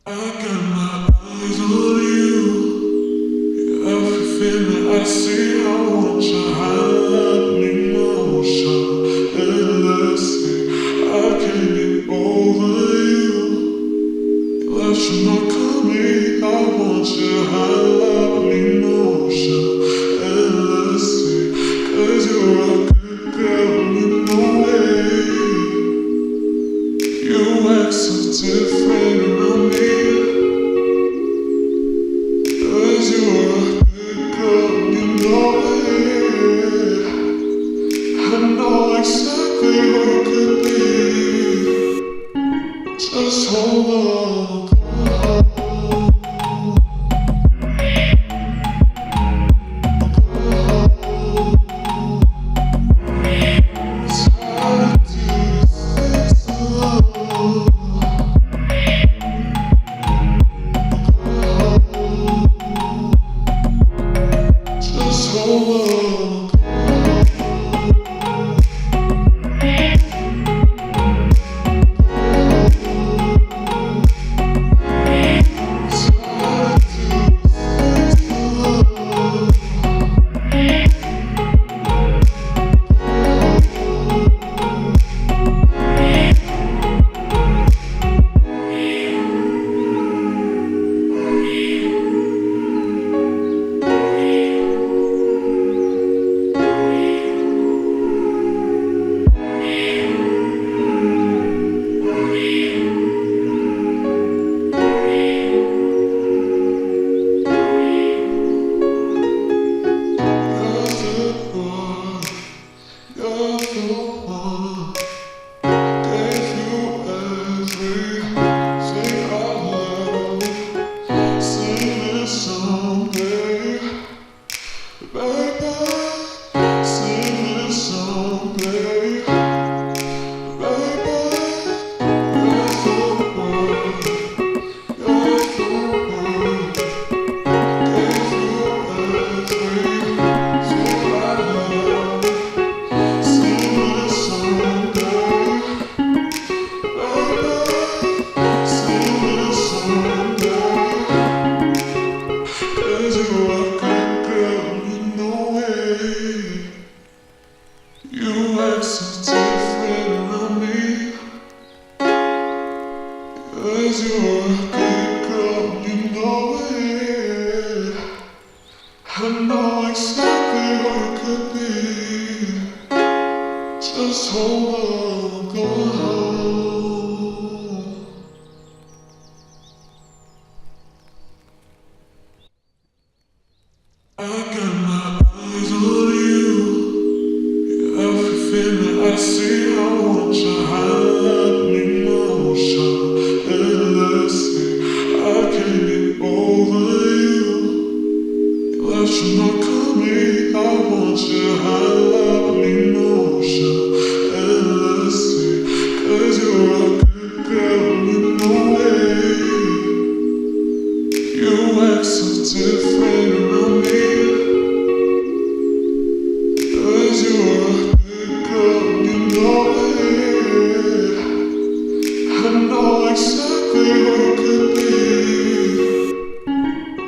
I got my eyes on you. Everything that I see, I want your hand in motion. Endlessly, I can't get over you. Let you not coming. I want your hand in motion. Endlessly, 'cause you're a good girl, you know it. You act so different around me. Just hold on.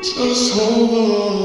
Just hold on.